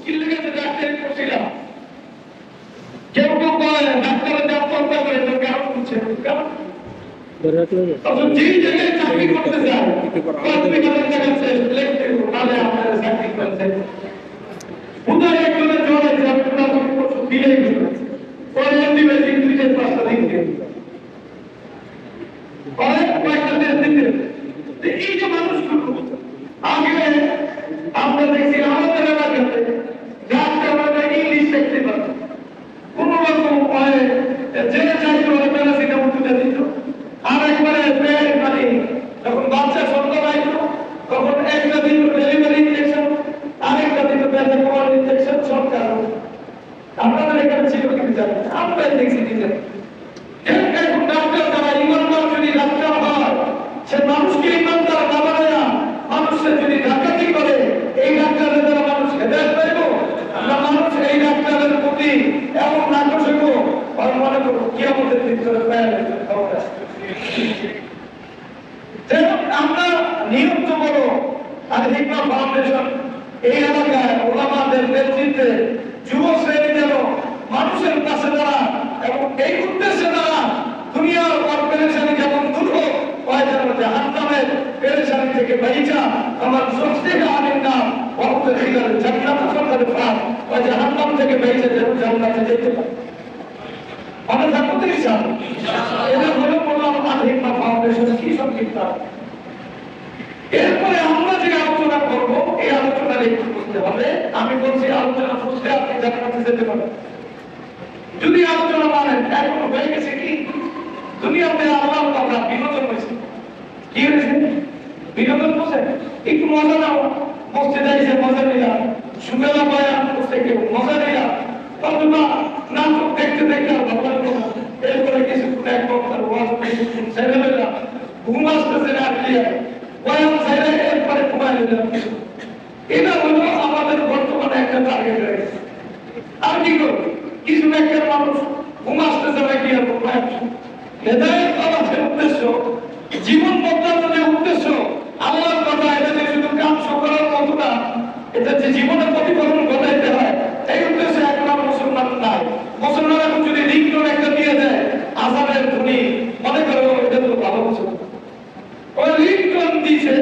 কি লেগেছে ডাক্তারি করছিলাম, কেউ কেউ বলে ডাক্তারের যা পড়তে পারে তো কেন করছে, কারণ যে জায়গায় চাকরি করতে যায় কর্মীদের কাছে লিখতে নালে আপনারা চাকরি করতে উদার একজনের জ্বর আছে আপনারা পরশু দিলেই পরে দিবে 3-4-5টা দিন পরে কয়েকটা দিন এই যে মানুষগুলো আগে আমরা দেখছি আমাদের এলাকাতে ডাক্তাররা ইংলিশ শিখতে পারত, কোন রকম যে চাইতো প্যারাসিটামল তুলে দিত, আর একবারে মানে যখন বাচ্চা সন্তান আইতো তখন একটা দিন ডেলিভারি ইনজেকশন, আরেকটা দিন প্যারাসিটামল ইনজেকশন সরকার। আপনাদের এখানে ছিল কিন্তু জানেন আমরা দেখছি নিজে এখন ডাক্তার যারা ইমানদার যদি ডাক্তার হয় সে মানুষকে ইমানদার না বানায় মানুষের যদি ডাকাতি করে এই ডাক্তারের দ্বারা মানুষ হেদায়েত পাইব না মানুষ এই ডাক্তারের প্রতি এমন নাকশ হইব আর মনে করবো কিয়ামতের দিন করে পায় আমরা নিয়মিত বলো আর হিকমা ফাউন্ডেশন এই এলাকায় ওলামাদের নেতৃত্বে যুব শ্রেণী যেন মানুষের কাছে দাঁড়া এবং এই উদ্দেশ্যে দাঁড়া দুনিয়ার পেরেশানি যেমন দূর হোক হয় যেন জাহান্নামের পেরেশানি থেকে বাইচা আমার সস্তিকে আনেন না অর্থের হিলারে জান্নাত সরকারের প্রাণ হয় জাহান্নাম থেকে বাইচা যেন জান্নাতে যেতে পারে। মানে থাকতে ইচ্ছা এদের হলো বললাম আর হিকমা ফাউন্ডেশনের কি সংক্ষিপ্তা। এরপরে আমরা যে আলোচনা করবো এই আলোচনার একটু বুঝতে হবে। আমি বলছি আলোচনা বুঝতে আপনি জান্নাতে যেতে পারেন যদি আলোচনা মানেন। এখন হয়ে গেছে কি দুনিয়াতে আল্লাহ কথা বিনোদন হয়েছে, কি হয়েছে বিনোদন বসে একটু মজা নাও, মসজিদে এসে মজা নিলাম, সুবেলা বয়ান করতে কেউ মজা নিলাম, অথবা নাটক দেখতে দেখতে আর ভালো লাগলো না, এরপরে কিছুক্ষণ এক বক্তার ওয়াজ কিছুক্ষণ ছেড়ে দিলাম, ঘুম আসতেছে না আর কি বয়ান ছেড়ে এরপরে ঘুমাই দিলাম। এটা হলো আমাদের বর্তমানে একটা টার্গেট হয়ে গেছে। আর কি করবো কিছু একটা মানুষ ঘুম আসতেছে না কি আর ঘুমায় হেদায়েত পাওয়ার যে উদ্দেশ্য, জীবন বদলানোর যে উদ্দেশ্য, আল্লাহর কথা এটা যে শুধু কাজ করার মতো না, এটা যে জীবনের প্রতিফলন ঘটাইতে হয় এই উদ্দেশ্যে এখন আর মুসলমান নাই। মুসলমান এখন যদি রিংটোন একটা দিয়ে দেয় আজানের ধ্বনি মনে করো এটা তো ভালো মুসলমান, ওই রিংটোন দিছে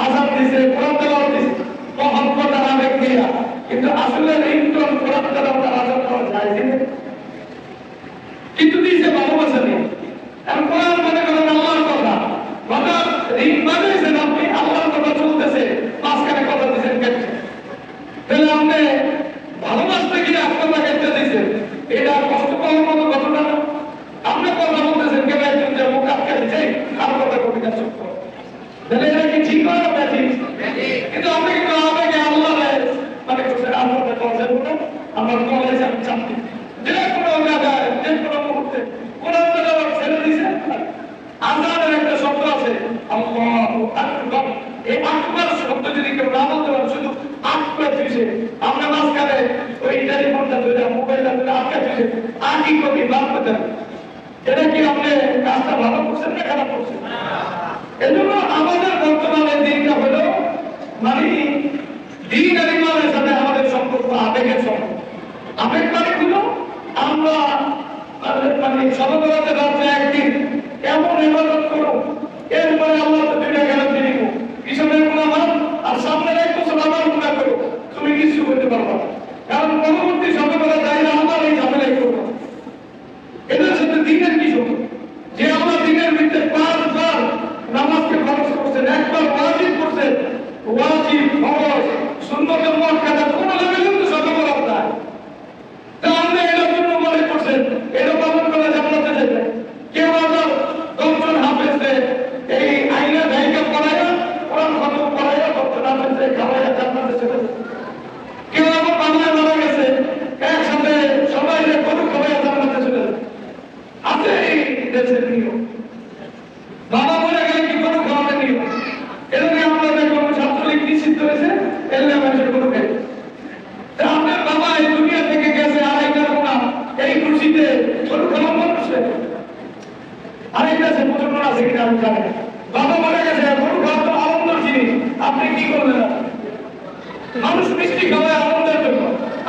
আজান দিছে কোরআন তেলাওয়াত দিছে মহব্বত আর আবেগ দিয়া, কিন্তু আসলে রিংটোন কোরআন তেলাওয়াত আর আজান দেওয়া যায় কিন্তু দিছে ভালোবাসা নেই। এখন কোরআন মনে করেন আল্লাহর কথা, কথা রিং বাজাইছেন আপনি আল্লাহর কথা চলতেছে মাঝখানে কথা দিচ্ছেন কেটে, তাহলে আপনি ভালোবাসতে গিয়ে আপনারা কেটে দিচ্ছেন, এটা কষ্ট পাওয়ার মতো ঘটনা না। আপনি কথা বলতেছেন কেন একজন যে মুখ আটকে দিচ্ছে আর কথা কবিতা চুপ করে, তাহলে এটা কি ঠিক হয় না ঠিক? কিন্তু আপনি কিন্তু আবেগে আল্লাহ মানে করছেন আল্লাহকে বলছেন না আমার কলেজ আমি চাকরি যে কোনো জায়গায় যে কোনো মুহূর্তে কোরআন তেলাওয়াত ছেড়ে দিয়েছে। আযানের একটা শব্দ আছে আল্লাহু আকবার, এই আকবার শব্দ যদি কেউ না বলতে পারে শুধু আকবার দিছে আমরা মাঝখানে ওই টেলিফোনটা ধরে মোবাইলটা ধরে আটকা দিছে আকি কবি বাদ করতে হবে। এটা কি আপনি কাজটা ভালো করছেন না খারাপ করছেন? এজন্য আমাদের বর্তমানে দিনটা হলো মানে দিন আর ইমানের সাথে আমাদের সম্পর্ক আবেগের সম্পর্ক। আবেগ মানে হলো আমরা মানে সর্বদাতে রাত্রে একদিন এমন ইবাদত করো এরপরে আল্লাহ তো দুইটা গ্যারান্টি দিব পিছনের গুনাহ আর সামনের 1 বছর আমার গুনাহ করো তুমি কিছু করতে পারবে না, কারণ পরবর্তী সর্বদা দায়রা আমার এই ঝামেলাই করবো। এদের সাথে দিনের কি সম্পর্ক যে আমরা দিনের ভিতরে 5 বার নামাজকে ফরজ করছেন, একবার ওয়াজিব করছেন, ওয়াজিব ফরজ সুন্নতের মুআক্কাদা কোন লেভেলে তো সর্বদা আপনার তা আপনি এটার জন্য মনে করছেন এটা পালন করে জান্নাতে যাবে। কেউ আবার 10 জন হাফেজে এই আইনা ভাইকে পড়ায়া কোরআন খতম পড়ায়া 10 জন হাফেজে খাওয়ায়া জান্নাতে চলে যাবে। কেউ আবার বাংলায় মারা গেছে একসাথে সবাই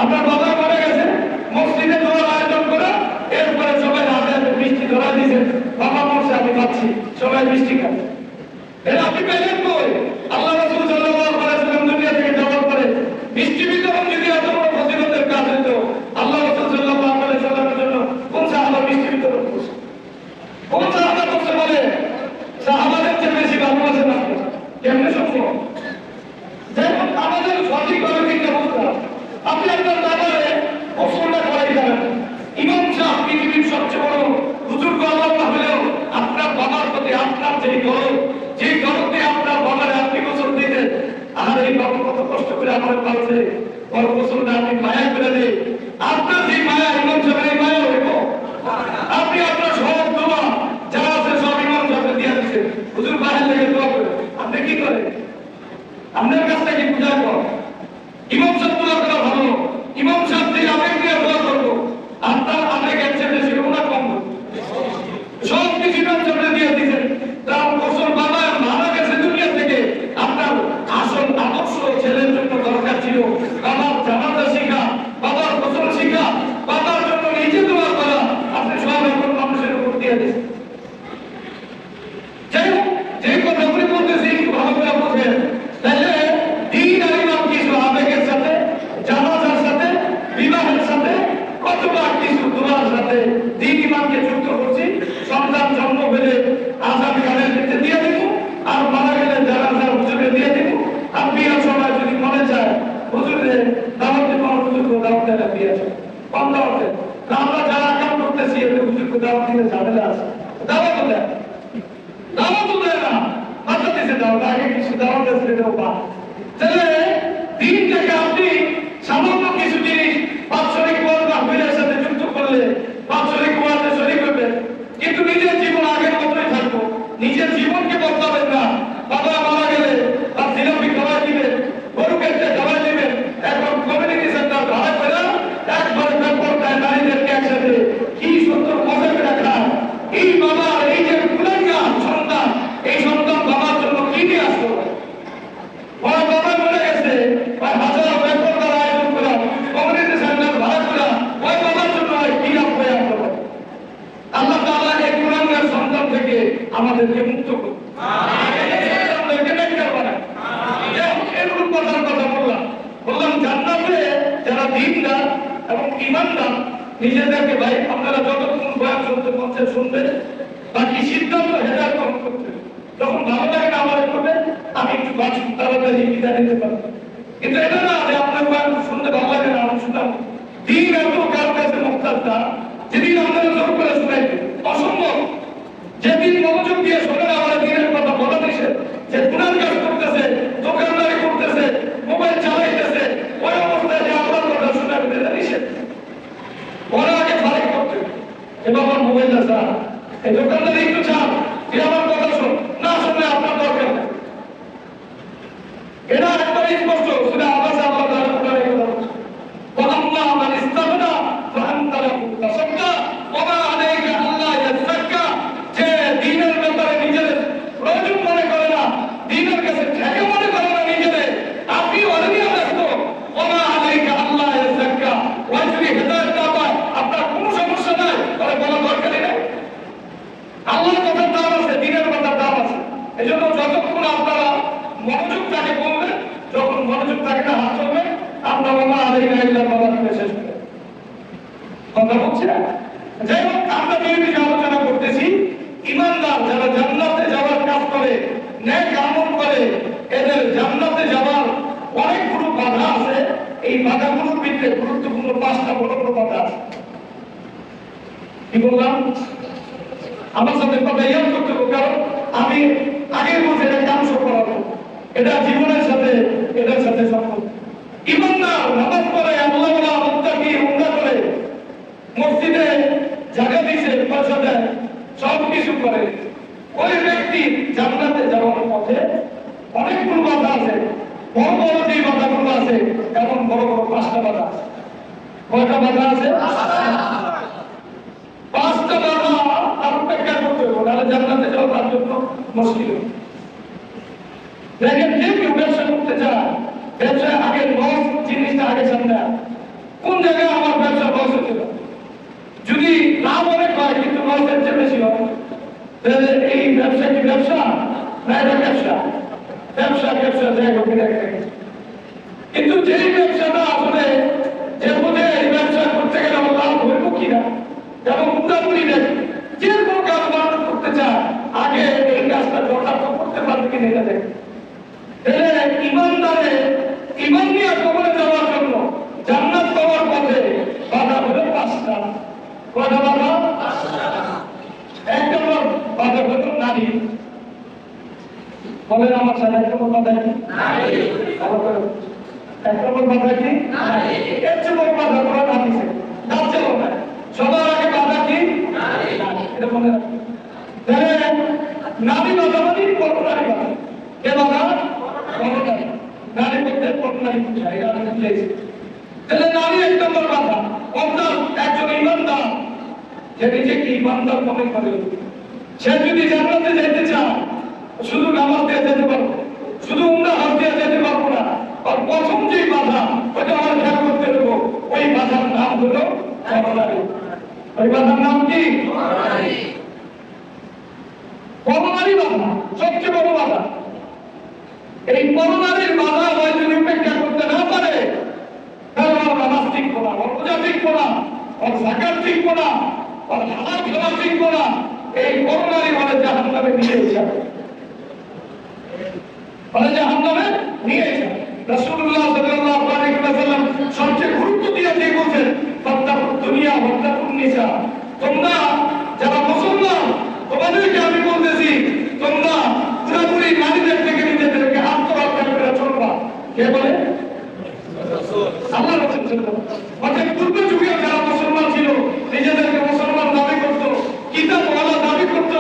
আপনার বাবা মারা গেছে, মসজিদে দোয়ার আয়োজন করে এরপরে সবাই হাতে হাতে মিষ্টি ধরা দিয়েছেন, বাবা মরছে আমি পাচ্ছি, সবাই মিষ্টি খাবে। এটা আপনি পেলেন কই? আল্লাহ রাসূল সাল্লাল্লাহু আলাইহি ওয়াসাল্লাম দুনিয়া থেকে যাওয়ার পরে মিষ্টি বিতরণ যদি এত বড় ফজিলতের কাজ হতো, আল্লাহ রাসূল সাল্লাল্লাহু আলাইহি ওয়াসাল্লামের জন্য কোন সাহাবা মিষ্টি বিতরণ করছে? কোন সাহাবা করছে বলে? সাহাবাদের চেয়ে বেশি ভালোবাসেন আপনি, কেমনে সম্ভব? যেমন আমাদের সঠিকভাবে চিন্তা করতে হবে। আপনি আপনার বাবারে গোসলটা করাই যাবেন। ইমাম সাহেব পৃথিবীর সবচেয়ে বড় বুজুর্গ আল্লাহ হলেও আপনার বাবার প্রতি আপনার যেই গরব, যে গরবে আপনার বাবারে আপনি গোসল দিতেন, আর এই বাবা কত কষ্ট করে আমার পালছে, ওর গোসলটা আপনি মায়া করে দিই, আপনার যে মায়া ইমাম সাহেবের এই মায়া হইব? আপনি আপনার সব দোয়া যারা আছে সব ইমাম সাহেবের দিয়ে দিচ্ছেন, হুজুর বাইরে লেগে দোয়া করে, আপনি কি করেন? আপনার কাছ থেকে পূজা কর, ইমাম সাহেব দোয়া করা ভালো, ইমাম সাহেব থেকে আবেগ নিয়ে দোয়া করবো, আপনার আবেগ এর চেয়ে বেশি না কম? সব কিছু ইমাম সাহেব দিয়ে দিচ্ছেন, তার গোসল বাবা মারা গেছে দুনিয়া থেকে, আপনার আসল আদর্শ ছেলের জন্য দরকার ছিল বাবার জানাজা শিখা, বাবার গোসল শিখা, বাবার জন্য নিজে দোয়া করা, আপনি সব এখন মানুষের উপর দিয়ে দিচ্ছেন। যাই হোক, যে কথাগুলি বলতেছি ভালো করে বোঝেন, তাহলে দিন আর ইমাম কিছু আবেগের সাথে, জানাজার সাথে, বিবাহের সাথে, কতটা কিছু দোয়ার সাথে দিন ইমামকে যুক্ত করছি। সন্তান জন্ম পেলে আজান গানের ক্ষেত্রে দিয়ে দিব, আর মারা গেলে জানাজার হুজুরে দিয়ে দিব, আর বিয়ের সময় যদি মনে চায় হুজুরে দাওয়াত দিব, হুজুরকে দাওয়াত দেয়, বিয়ে কম দাওয়াত দেয়। আমরা যারা কাম করতেছি এতে হুজুরকে দাওয়াত দিলে ঝামেলা আছে, দাওয়াত দেয়, দাওয়াত দেয় না, মাথা দিছে দাওয়াত, আগে কিছু দাওয়াত দিয়েছে এটাও বা। তাহলে দিনটাকে আপনি সামান্য কিছু জিনিস বাৎসরিক ওয়াজ মাহফিলের সাথে যুক্ত করলে বাৎসরিক ওয়াজে শরীক হবেন, কিন্তু নিজের জীবন আগের মতোই থাকবো, নিজের জীবনকে বদলাবেন না। বাবা মারা গেলে তার জিলাপি খাওয়াই দিবেন, গরু কেটে খাওয়াই দিবেন, এখন কমিউনিটি সেন্টার ভাড়া করে একবারে ব্যাপার দেয় নারীদেরকে একসাথে, কি সুন্দর মজা করে খায়। এই বাবা এই যে কুলাঙ্গার সন্তান, এই সন্তান বাবার জন্য কি নিয়ে আসলো? ওরা বাবা মরে গেছে, হাজার ব্যাপার দ্বারা আয়োজন করা, কমিউনিটি সেন্টার ভাড়া করা, ওই বাবার জন্য কি লাভ হয়ে আসলো? আল্লাহ তাআলা এই কুলাঙ্গার সন্তান থেকে আমাদেরকে মুক্ত করুন। বললাম জান্নাতে যারা দিনদার এবং ঈমানদার, নিজেদেরকে ভাই আপনারা যতক্ষণ বয়ান শুনতে মঞ্চে শুনবেন, বাকি সিদ্ধান্ত হেদায়েত গ্রহণ করতে, যখন ভালো লাগে না আমার করবে, আমি একটু বাঁচি তাড়াতাড়ি বিদায় নিতে পারবো। কিন্তু এটা না যে আপনার বয়ান শুনতে ভালো লাগে না, আমি শুনলাম দিন এত কার কাছে মুক্তারটা, যেদিন আপনারা জোর করে শুনাইবে অসম্ভব, যেদিন মনোযোগ দিয়ে শোনেন আমার দিনের কথা বলা দিছে, যে গুনার কাজ করতেছে, দোকানদারি করতেছে, মোবাইল চালাইতেছে, ওই অবস্থায় যে আমার কথা শোনাবে এটা নিষেধ। ওরা আগে ফারিক করতে, এবার আমার মোবাইল আছে, এই দোকানদারি একটু চান, যে আমার কথা শোন, না শুনলে আপনার দরকার নেই। এটা একবার স্পষ্ট শুনে আবাস আল্লাহ তাআলা কোরআনে কথা বলছে, ওয়াল্লাহু মান ইস্তাগনা ফাআনতা লাহু তাসাদ্দা ওয়া মা আলাইকা আল্লা ইয়াযাক্কা। যে দ্বীনের ব্যাপারে নিজের প্রয়োজন মনে করে না, দ্বীনের কাছে ঠেকে মনে করে না নিজেরে, আপনি ওরে নিয়ে ব্যস্ত, ওয়া মা আলাইকা আল্লা ইয়াযাক্কা। ওই যদি হেদায়েত না পায় আপনার কোনো সমস্যা নাই, ওরে বলা দরকারই নাই। আল্লাহর কথার দাম আছে, দ্বীনের কথার দাম আছে। এজন্য যতক্ষণ আপনারা মনোযোগ থাকে বলবেন, যখন মনোযোগ থাকে না হাত চলবে, আমরা বাবা আলাইকা ইল্লা বাবা থেকে শেষ করে কথা বলছি না। যাই হোক, আমরা যে বিষয়ে আলোচনা করতেছি, ঈমানদার যারা জান্নাতে যাওয়ার কাজ করে, নেক আমল করে, এদের জান্নাতে যাওয়ার অনেকগুলো বাধা আছে। এই বাধাগুলোর ভিতরে গুরুত্বপূর্ণ 5টা বড় বড় বাধা আছে। কি বললাম? আমার সাথে কথা ইয়াদ করতে হবে, কারণ আমি আগে বলছি এটা কাম করাবো, এটা জীবনের সাথে এটার সাথে সম্পর্ক। ঈমানদার নামাজ পড়ে, আল্লাহওয়ালা, মুত্তাকি, উমরা করে, মসজিদে জায়গা দিয়েছে, পয়সা দেয়, সব কিছু করে, ওই ব্যক্তি জান্নাতে যাওয়ার পথে অনেকগুলো বাধা আছে। বড় বড় যে বাধাগুলো আছে, এমন বড় বড় 5টা বাধা আছে। কয়টা বাধা আছে? 5টা বাধা আর অপেক্ষা করতে হবে, নাহলে জান্নাতে যাওয়া তার জন্য মুশকিল। দেখেন, যে কেউ ব্যবসা করতে চায়, ব্যবসায় আগে লস জিনিসটা আগে সামনে, কোন জায়গায় আমার ব্যবসা লস হতে পারে। যদি লাভ অনেক হয় কিন্তু লসের চেয়ে বেশি হয়, তাহলে এই ব্যবসা কি ব্যবসা না? এটা ব্যবসা, ব্যবসা ব্যবসা যাই হোক। কিন্তু যেই ব্যবসাটা আসলে যে বোধে এই ব্যবসা করতে গেলে আমার লাভ হইব কিনা, যেমন উদাহরণই দেখি, যে কোনো কাজ মানুষ করতে চায় আগে এই কাজটা যথার্থ করতে পারবে কিনা এটা দেখে। তাহলে ইমানদারে ইমান নিয়ে কবরে যাওয়ার জন্য জান্নাত পাওয়ার পথে বাধা হলো 5টা। কয়টা বাধা? 1 নম্বর বাধা হলো নারী। বলেন আমার সাথে, 1 নম্বর বাধা কি? নারী। 1 নম্বর বাধা কি? নারী। এর চেয়ে বড় বাধা কোরআন হাদিসে যাচ্ছে না। সবার আগে বাধা কি? নারী। এটা মনে রাখবেন। তাহলে নারী বাধা মানে বড় নারী বাধা। কে বাধা? বড় নারী। নারী বলতে বড় নারী বুঝায়, এটা আমি বুঝেছি। তাহলে নারী 1 নম্বর বাধা। অর্থাৎ একজন ইমানদার যে নিজেকে ইমানদার মনে করে, সে যদি জান্নাতে যেতে চায় শুধু নামাজ দিয়ে যেতে পারবো, শুধু উমরা হজ দিয়ে যেতে পারবো না। আর প্রথম যে বাধা ওইটা আমার খেয়াল করতে দেবো, ওই বাধার নাম হলো করোনারি। ওই বাধার নাম কি? করোনারি বাধা, সবচেয়ে বড় বাধা। এই করোনারির বাধা হয় যদি উপেক্ষা করতে না পারে, তাহলে আমার নামাজ ঠিক করা, ওর রোজা ঠিক করা, ওর যাকাত ঠিক করা, ওর হালাল খাওয়া ঠিক করা, এই করোনারি মানে জাহান্নামে নিয়ে যাবে, মানে জাহান্নামে নিয়ে যাবে। রাসূলুল্লাহ সাল্লাল্লাহু আলাইহি ওয়াসাল্লাম সবচেয়ে গুরুত্ব দিয়ে দিয়ে বলেন, ফাত্তাকুদ দুনিয়া ওয়াত্তাকুন নিসা। তোমরা যারা মুসলমান, তোমাদেরকে আমি বলতেছি, তোমরা পুরোপুরি নারীদের থেকে নিজেদেরকে আত্মরক্ষা করে চলবা। কে বলে? আল্লাহ রাসূল সাল্লাল্লাহু আলাইহি ওয়াসাল্লাম। অর্থাৎ পূর্ব যুগে যারা মুসলমান ছিল, নিজেদেরকে মুসলমান দাবি করত, কিতাবওয়ালা দাবি করত,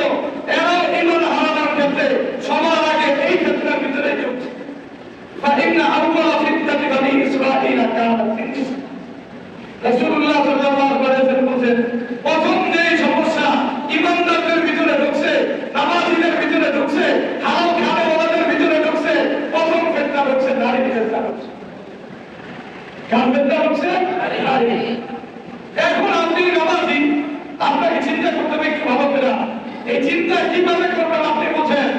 এরা ঈমান হারানোর ক্ষেত্রে সবার আগে এই ক্ষেত্রের ভিতরে চলছে। فإن أول فتنة بني إسرائيل كانت في النساء। রাসূলুল্লাহ সাল্লাল্লাহু আলাইহি ওয়াসাল্লাম বলেন, প্রথম যে সমস্যা ইমানদারদের ভিতরে ঢুকছে, নামাজীদের ভিতরে ঢুকছে, হালাল খাওয়াওয়ালাদের ভিতরে ঢুকছে, প্রথম ফিতনা হচ্ছে নারীদের ফিতনা হচ্ছে। কার ফিতনা হচ্ছে? নারী। এখন আপনি নামাজি, আপনাকে চিন্তা করতে হবে একটু ভালো করে। এই চিন্তা কিভাবে করবেন আপনি বোঝেন।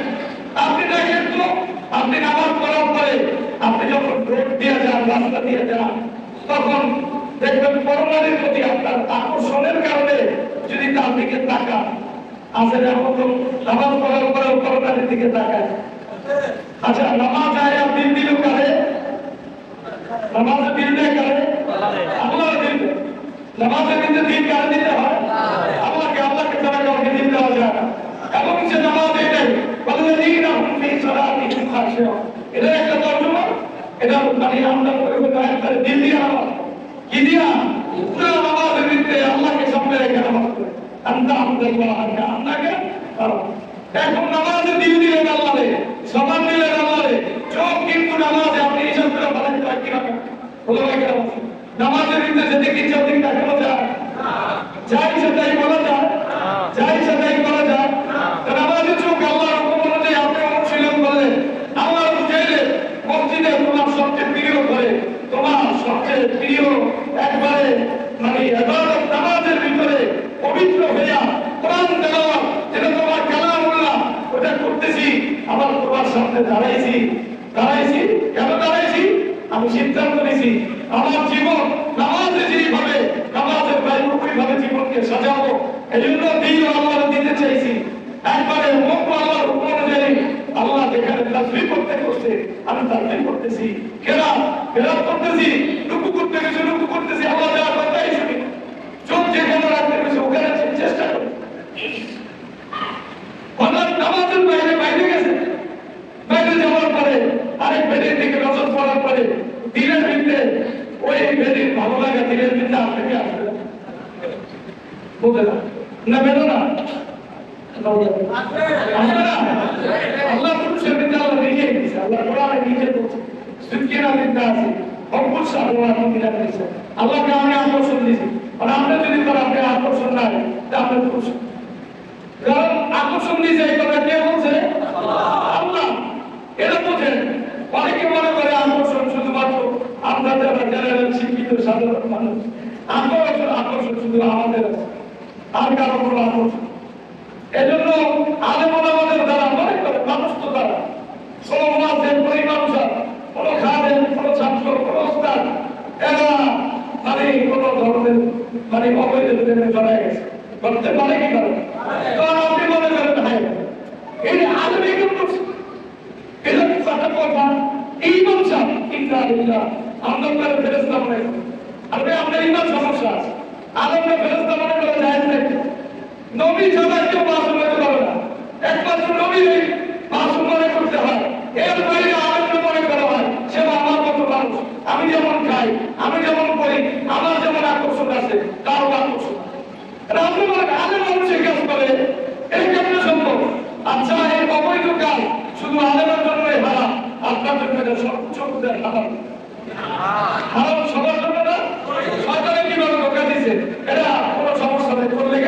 আপনি দেখেন তো, আপনি নামাজ পড়ার পরে আপনি যখন রোড দিয়ে যান, রাস্তা দিয়ে যান, তখন দেখবেন করোনার প্রতি আপনার আকর্ষণের কারণে যদি তার দিকে তাকান, আসলে এখন তো নামাজ পড়ার পরেও করোনার দিকে তাকায়। আচ্ছা, নামাজ আয়া দিন দিল কারে? নামাজের দিল দেয় কারে? আল্লাহ দিল দেয়। নামাজের দিন দিন কারে দিতে হয়? আল্লাহকে। আল্লাহকে ছাড়া কাউকে দিন দেওয়া যায় না। এবং সে নামাজ এটাই ওয়াল্লাযীনা হুম ফী সালাতিহিম খাশিউন। এটা একটা তর্জমা। এটা মানে আমরা করে একবারে দিল দিয়ে নামাজ, কি দিয়া? পুরো নামাজের ভিতরে আল্লাহকে সামনে রেখে নামাজ করে। আনতা আল্লাহ আন্নাকে। এখন নামাজে দিল দিলেন আল্লাহরে, সমান দিলেন আল্লাহরে, চোখ কিন্তু নামাজে আপনি হিসাব করে বলেন তো কিভাবে হলো নামাজ? নামাজের ভিতরে যেতে কি চৌদিন দেখানো যায়? যাই সেটাই বলা যায়, যাই সেটাই বলা যায়। নামাজের চোখ আল্লাহর হুকুম অনুযায়ী আপনি অনুশীলন করলেন, আল্লাহ বুঝাইলে মসজিদে তোমার সবচেয়ে প্রিয় করে, তোমার সবচেয়ে প্রিয় একবারে মানে ইবাদত নামাজের ভিতরে পবিত্র হইয়া কোরআন তেলাওয়াত, যেটা তোমার কালামুল্লাহ, ওটা করতেছি। আমার তোমার সামনে দাঁড়াইছি। কেন দাঁড়াইছি? আমি সিদ্ধান্ত নিয়েছি আমার জীবন নামাজে যেভাবে নামাজের বাইরে ভাবে জীবনকে সাজাবো, এই জন্য দিন আল্লাহ দিতে চাইছি। একবারে মুখ আল্লাহর হুকুম অনুযায়ী আল্লাহ যেখানে তাসবিহ করতে করছে আমি তাসবিহ করতেছি, কেরাত করতেছি, রুকু করতে গেছে রুকু করতেছি, আল্লাহ যা কথাই শুনি। চোখ যেখানে রাখতে গেছে ওখানে চেষ্টা করি। হঠাৎ নামাজের বাইরে গেছে, বাইরে যাওয়ার পরে আরেক বেদির দিকে নজর পড়ার পরে দিনের ভিতরে ওই বেদির ভালো লাগা দিনের ভিতরে আপনাকে আসবে বুঝে না বেরো না। আল্লাহ পুরুষের ভিতরে আল্লাহ নিজে দিয়েছে, আল্লাহ কোরআনে নিজে বলছে সুদকিনা বিদ্যা আছে, অবুস আল্লাহ নিজে দিয়েছে। আল্লাহকে আমি আকর্ষণ দিয়েছি, আর আমরা যদি তার আপনি আকর্ষণ না হয় তা আমরা পুরুষ। কারণ আকর্ষণ দিয়েছে এই কথা কে বলছে? আল্লাহ। এটা বোঝেন। অনেকে মনে করে আকর্ষণ শুধুমাত্র আমরা যারা জেনারেল শিক্ষিত সাধারণ মানুষ আকর্ষণ শুধু আমাদের আর কারো কোনো আকর্ষণ। এজন্য আলেম ওলামাদের দ্বারা মনে করে মানুষ তো তারা সমাজের পরিমাণসার কোনো খাদেম, কোনো ছাত্র, কোনো ওস্তাদ এরা মানে কোনো ধরনের মানে অবৈধ প্রেমে জড়ায় গেছে, করতে পারে কি করে? কারণ আপনি মনে করেন ভাই এই আলেম এগুলো করছে, এদের কথা কথা ইমান সাহেব ইনশাআল্লাহ আমরা করে ফেরেশতা মনে করি। আপনি আপনার ইমান সমস্যা আছে, আলেমকে ফেরেশতা মনে করা যায় না। নবী ছাড়া কেউ মাসুম হতে পারে না, একমাত্র নবীর মাসুম মনে করতে হয়। এর বাইরে আলেমকে মনে করা হয় সে আমার মতো মানুষ, আমি যেমন খাই, আমি যেমন করি, আমার যেমন আকর্ষণ আছে তারও আকর্ষণ। আপনি মনে আলেম মানুষের কাজ করে এই কেমন সম্ভব? আচ্ছা এই অবৈধ কাজ শুধু আলেমের জন্যই হারাম, আপনার জন্য সর্বোচ্চ হারাম। হারাম সবার জন্য না, সরকারে কিভাবে ধোকা দিচ্ছে এটা কোনো সমস্যা নেই, করলে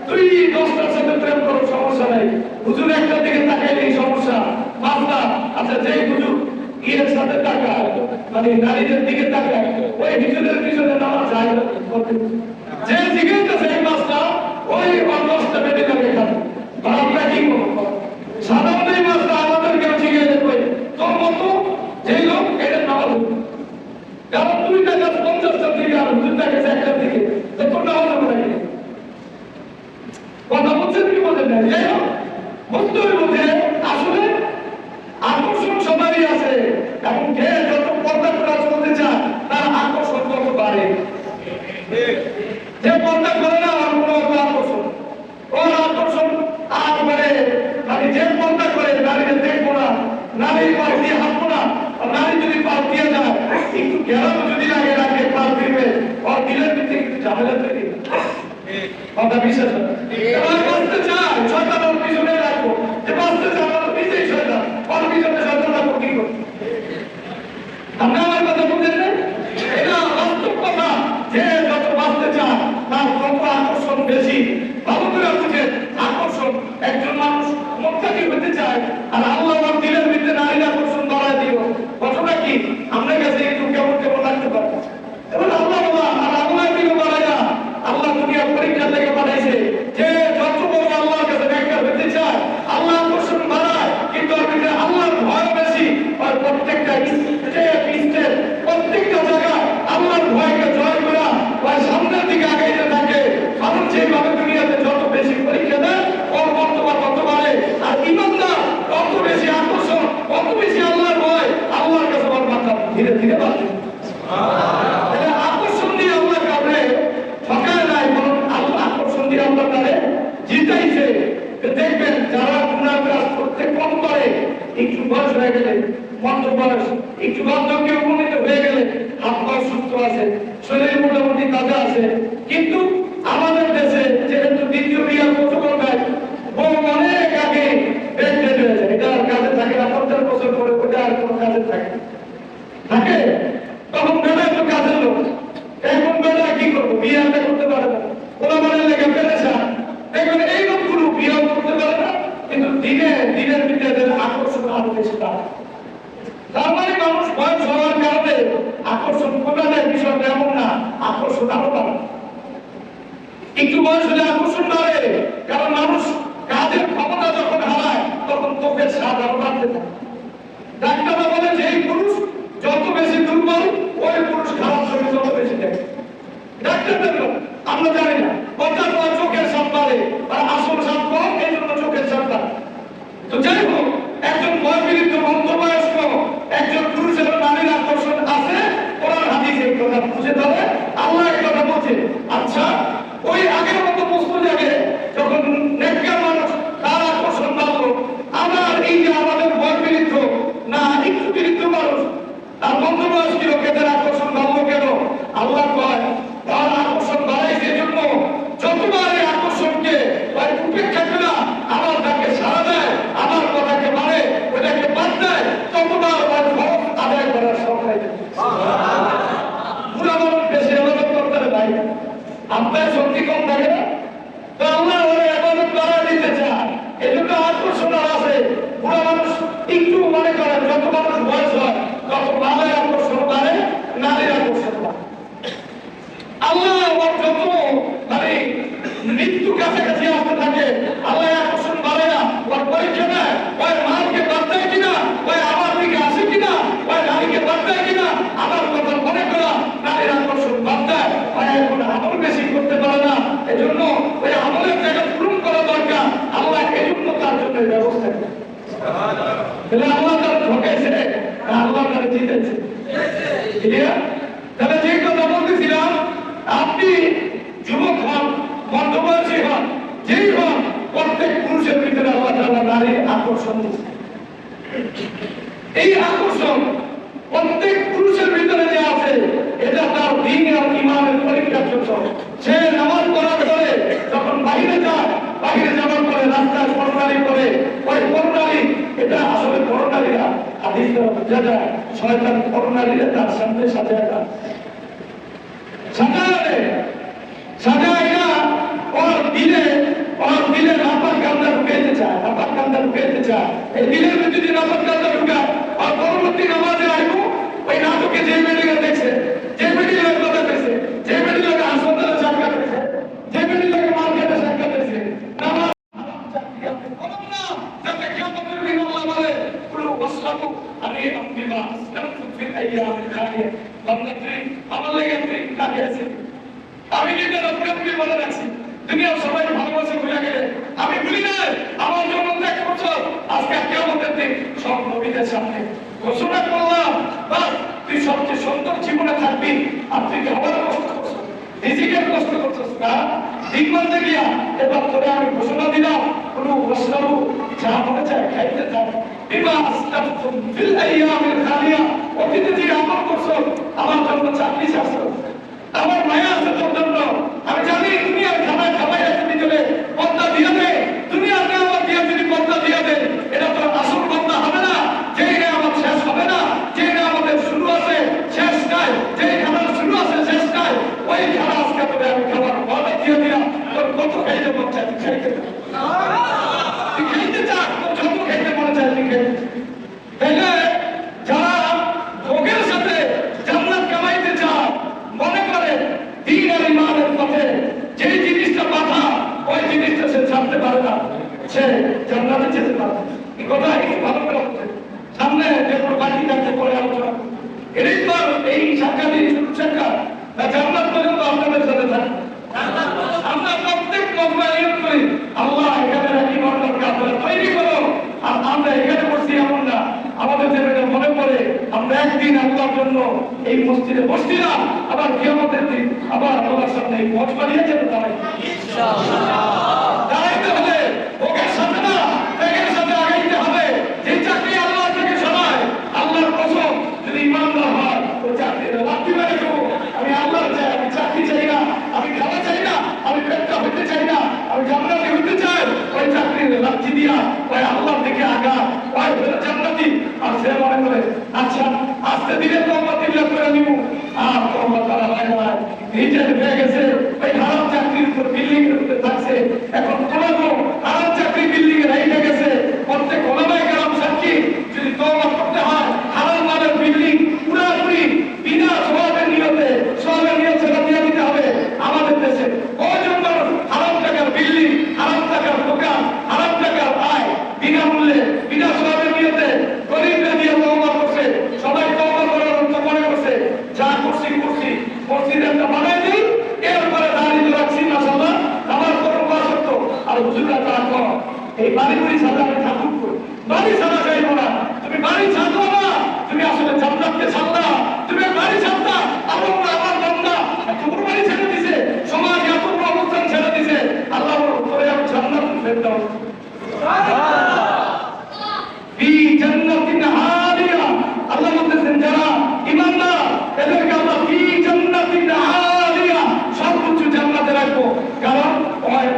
তুই 10টার সাথে প্রেম করো সমস্যা নাই, হুজুর একটা দিকে তাকাইলে এই সমস্যা মামলা। আচ্ছা যে হুজুর ইয়ের সাথে তাকায় মানে নারীদের দিকে তাকায় ওই হুজুরের পিছনে নামাজ যায় যে জিজ্ঞেস এই মাসটা ওই 10টা বেটে লাগে খাবে আমরা কি করবো? সাধারণ এই মাসটা আমাদেরকে জিজ্ঞেস দেখবে তোর মতো যেই লোক এটা নামাজ কারণ তুই টাকা 50টার দিকে আর হুজুর টাকা 1টার দিকে তোর নামাজ হবে নাকি? কথা বলছেন কি বলেন না? যাই হোক বুঝতেই বুঝে আসলে আকর্ষণ সবারই আছে, এবং কে যত পর্দা করা চলতে চায় তার আকর্ষণ তত বাড়ে। যে পর্দা করে না আর কোনো আকর্ষণ, ওর আকর্ষণ আর মানে যে পর্দা করে নারীদের দেখবো না, নারীর পাশ দিয়ে হাঁটবো না, নারী যদি পাশ দিয়ে যায় একটু গেলাম যদি লাগে রাখে পাশ দিবে ওর দিলের ভিতরে একটু ঝামেলা তৈরি কথা বিশ্বাস বাঁচতে চায় শয়তান ওর পিছনে রাখবো, যে বাঁচতে চায় আমার নিজেই শয়তান, ওর পিছনে শয়তান রাখবো কি করবো? আমরা আমার কথা বুঝেন না? এটা বাস্তব কথা যে যত বাঁচতে চায় তার তত আকর্ষণ বেশি। ভালো করে বুঝে আকর্ষণ একজন মানুষ মুত্তাকি হতে চায় আর আল্লাহ ওর দিলের ভিতরে নারীর আকর্ষণ বাড়ায় দিল, কথাটা কি আমরা কাছে একটু কেমন কেমন লাগতে পারে। এবার আল্লাহ আর আল্লাহ দিল বাড়ায় না, আল্লাহ দুনিয়া পরীক্ষার লেগে পাঠাইছে যে যত বড় আল্লাহর কাছে নেককার হতে চায় আল্লাহ আকর্ষণ বাড়ায়, কিন্তু আল্লাহর ভয় বেশি। আর প্রত্যেকটা স্টেপ প্রত্যেকটা জায়গায় আল্লাহর ভয়কে জয় করা ওই সামনের দিকে আগাইতে থাকে। কারণ যেভাবে দুনিয়াতে যত বেশি পরীক্ষা দেয় ওর বর্তমান তত বাড়ে, আর ইমানদার তত বেশি আকর্ষণ, তত বেশি আল্লাহর ভয়, আল্লাহর কাছে ওর মাথা ধীরে ধীরে বাড়ে। আকর্ষণ দিয়ে আল্লাহ কাউকে ঠকায় নাই, বরং আল্লাহ আকর্ষণ দিয়ে আল্লাহ তারে জিতাইছে। দেখবেন যারা গুনাহ কাজ করতে কম করে একটু বয়স হয়ে গেলে, মধ্য বয়স একটু বার্ধক্যে উপনীত হয়ে গেলে হাত পা সুস্থ আছে, শরীর মোটামুটি তাজা আছে, কিন্তু আমাদের দেশে যেহেতু দ্বিতীয় বিয়ার প্রচলন নাই, বউ অনেক আগে বেড হয়ে যায়, এটা আর কাজে থাকে না, 50 বছর পরে ওটা আর কোনো কাজে থাকে থাকে তখন বেলা একটু কাজের লোক। এখন বেলা কি করবো? বিয়ারটা করতে পারে না, ওরা মানে লেগে ফেলেছে। দেখবেন এই লোকগুলো বিয়াও করতে পারে না, কিন্তু দিনের ভিতরে আকর্ষণ আরো বেশি পায়। তার মানে মানুষ বয়স হওয়ার কারণে আকর্ষণ কমে যায়, বিষয়টা এমন না, আকর্ষণ আরো বাড়ে। একটু বয়স হলে আকর্ষণ বাড়ে, কারণ মানুষ কাজের ক্ষমতা যখন হারায় তখন চোখের স্বাদ আরো বাড়তে থাকে। ডাক্তাররা বলে যে এই পুরুষ যত বেশি দুর্বল ওই পুরুষ খারাপ ছবি তত বেশি দেখে। ডাক্তারদের আমরা জানি না, কথার পর চোখের স্বাদ বাড়ে আর আসল স্বাদ কম, এই জন্য চোখের স্বাদ বাড়ে। তো যাই হোক, একজন বয়বৃদ্ধ মধ্যবয়স্ক একজন পুরুষের নারীর আকর্ষণ আছে, কোরআন হাদিস এই কথা বুঝে ধরে, আল্লাহ এই কথা বলছে। আচ্ছা ওই আগের মতো প্রশ্ন জাগে যখন নেককার মানুষ তার আকর্ষণ বাড়লো, আবার এই যে আমাদের বয়বৃদ্ধ না একটু বৃদ্ধ মানুষ আর মধ্যবয়স্ক লোকেদের আকর্ষণ বাড়লো কেন? আল্লাহ কয় তার আকর্ষণ বাড়াইছে জন্য যতবার এই আকর্ষণকে উপেক্ষা করে আমার তাকে সারা দেয়, আমার কথাকে মানে ওটাকে বাদ দেয়, ততবার ফরজ আদায় করার সংখ্যায় পুরা মানুষ বেশি আবাদত করতে ভাই আপনার শক্তি কম থাকে না, তো আল্লাহ ওরা আবাদত করা দিতে চায়, এজন্য আকর্ষণ আছে। পুরা মানুষ একটু মনে করেন যত মানুষ বয়স হয় তত ভালোই আকর্ষণ বাড়ে, নারীর আকর্ষণ বাড়ে। কাছাকাছি আসতে থাকে, আল্লাহ আকর্ষণ বাড়ে না, ওর পরীক্ষা নেয়, ওই মালকে বাদ দেয় কিনা, ওই আমার দিকে আসে কিনা, ওই নারীকে বাদ দেয় কিনা, আমার কথা মনে করা নারীর আকর্ষণ বাদ দেয়, ওই এখন আমল বেশি করতে পারে না, এজন্য ওই আমলের জায়গা পূরণ করা দরকার। আল্লাহ এজন্য তার জন্য ব্যবস্থা করে। তাহলে আল্লাহ তার ঠকেছে, আল্লাহ তার জিতেছে। তাহলে যে কথা বলতেছিলাম, আপনি যুবক হন, মধ্যবয়সী হন, যেই হন, প্রত্যেক পুরুষের ভিতরে আল্লাহ তাআলা নারীর আকর্ষণ দিয়েছে। এই আকর্ষণ প্রত্যেক পুরুষের ভিতরে যে আছে, এটা তার দ্বীন আর ঈমানের পরীক্ষার জন্য। সে নামাজ পড়ার পরে যখন বাইরে যায়, বাইরে যাওয়ার পরে রাস্তায় পরনারী করে, ওই পরনারী, এটা আসলে পরনারীরা হাদিসে বোঝা যায়, শয়তান পরনারীরা তার সামনে সাজায় না, সাজায় না, ওর দিলে নাপাক কান্দা ঢুকাইতে চায়, নাপাক কান্দা ঢুকাইতে চায়। এই দিলের মধ্যে যদি নাপাক কান্দা ঢুকায়, আর পরবর্তী নামাজে আইব, ওই নাটকে যে মেডিকেল দেখছে, যে মেডিকেলের কথা পেয়েছে, যে মেডিকেলকে হাসপাতালে সাক্ষাৎ পেয়েছে, যে মেডিকেলকে মার্কেটে সাক্ষাৎ পেয়েছে, নামাজ যাতে কিয়ামতের দিন আল্লাহ বলে, কুলু ওয়াশরাবু হানিআন বিমা আসলাফতুম ফিল আইয়ামিল খালিয়া। বান্দা তুই আমার লেগে তুই কাকে আছে? আমি কিন্তু রক্ষাকে বলে রাখছি, দুনিয়ার সবাই ভালোবাসে ভুলে গেলে আমি ভুলি না, আমার জন্য ত্যাগ করছো। আজকে কিয়ামতের দিন সব নবীদের সামনে ঘোষণা করলাম, বাস তুই সবচেয়ে সুন্দর জীবনে থাকবি, আর তুই খাবার কষ্ট করছো, নিজেকে কষ্ট করছিস না, দিন মানতে গিয়া এবার তোরে আমি ঘোষণা দিলাম, কোনো ওয়াশরাবু, যা মনে চায় খাইতে থাক, বিমা আসলাফতুম ফিল আইয়ামিল খালিয়া। অতীতে যে আমল করছো, আমার জন্য চাকরি ছাড়ছো, আমার মায়া আছে তোর জন্য। আমি জানি দুনিয়ার খানায় খাবাই আছে ভিতরে পদ্মা দিয়ে দে, দুনিয়ার নেওয়ার দিয়ে যদি পদ্মা দিয়ে দে, এটা তো আসল পদ্মা হবে না, যেই নেওয়ার শেষ হবে না, যেই নেওয়ার শুরু আছে শেষ নাই, যেই খানার শুরু আছে শেষ নাই, ওই খানা আজকে তোরে আমি খাবার পদ্মা দিয়ে দিলাম, তোর কত খাইতে মন চায় তুই খাইতে, তুই খাইতে চাস, তোর যত খাইতে মনে চায় তুই খাইতে। তাইলে যারা ভোগের সাথে জান্নাত কামাইতে চায়, মনে করে দ্বীন আর ঈমানের পথে যেই জিনিসটা বাধা, ওই জিনিসটা সে ছাড়তে পারে না, সে জান্নাতে যেতে পারে না। এই কথা একটু ভালো করে বলতে, সামনে যে কোনো বাকি থাকতে পরে আলোচনা, এটাই তো এই সাক্ষাৎ, শুরু সাক্ষাৎ না, জান্নাত পর্যন্ত আপনাদের সাথে থাকে। আমরা প্রত্যেক মজমা নিয়ত করি, আল্লাহ এখানে রাখি মর্যাদাকে আপনারা তৈরি করো, আর আমরা এখানে বসছি এমন না, আমাদের যেটা মনে পড়ে আমরা একদিন আল্লাহর জন্য এই মসজিদে বসছিলাম, আবার কিয়ামতের দিন আবার আল্লাহর সামনে এই মঞ্চ বানিয়ে যেতে দাঁড়াই, দাঁড়াইতে হবে, ভোগের সাথে না, ত্যাগের সাথে আগাইতে হবে। যে চাকরি আল্লাহ থেকে সরায়, আল্লাহর কসম, যদি ইমানদার হয় ওই চাকরির লাঠি মেরে দেবো। আমি আল্লাহর চাই, আমি চাকরি চাই না, আমি খাওয়া চাই না, আমি পেটটা হইতে চাই না, আমি জান্নাতি হইতে চাই, ওই চাকরির লাঠি দিয়া ওই আল্লাহর দিকে আগা, ওই জান্নাতি। আর সে মনে করে আচ্ছা আস্তে ধীরে তওবা দিল্লাহ করে নিব, আর তওবা করা হয় না, রিজেক্ট হয়ে গেছে, ওই হারাম চাকরির উপর বিল্ডিং এর উপরে থাকছে, এখন কোলাগো হারাম চাকরি বিল্ডিং এ রেখে গেছে। প্রত্যেক ওলামায়ে কেরাম সাক্ষী, যদি তওবা করতে হয় হারাম মানের বিল্ডিং পুরোপুরি বিনা সওয়াবের নিয়তে, সওয়াবের নিয়ত ছেড়ে দিয়ে দিতে হবে। আমাদের দেশে কয়জন মানুষ হারাম টাকার বিল্ডিং, হারাম টাকার দোকান, হারাম টাকার আয় বিনামূল্যে বিনা সওয়াবের নিয়তে গরিবরা দিয়ে তওবা করছে। সবাই তওবা করার অর্থ মনে করছে যা করছি করছি, মসজিদ একটা বানাই দিই, এরপরে দাঁড়িয়ে রাখছি মাশাআল্লাহ, আমার কোনো কষ্ট আর হুজুররা তারা কর এই বাড়ি বাড়ি সাজা আমি ঠাকুর করি, বাড়ি সাজা চাইবো না, তুমি বাড়ি ছাড়বো না, তুমি আসলে জান্নাতকে ছাড়লা, তুমি বাড়ি ছাড়তা, আমার বান্দা তোমার বাড়ি ছেড়ে দিছে, সমাজ এত বড় অবস্থান ছেড়ে দিছে, আল্লাহ করে আমি জান্নাত ফেরত দাও, ফি জান্নাতিন আলিয়া। আল্লাহ বলতেছেন যারা ঈমানদার এদেরকে আল্লাহ ফি জান্নাতিন আলিয়া, সর্বোচ্চ জান্নাতে রাখবো। কারণ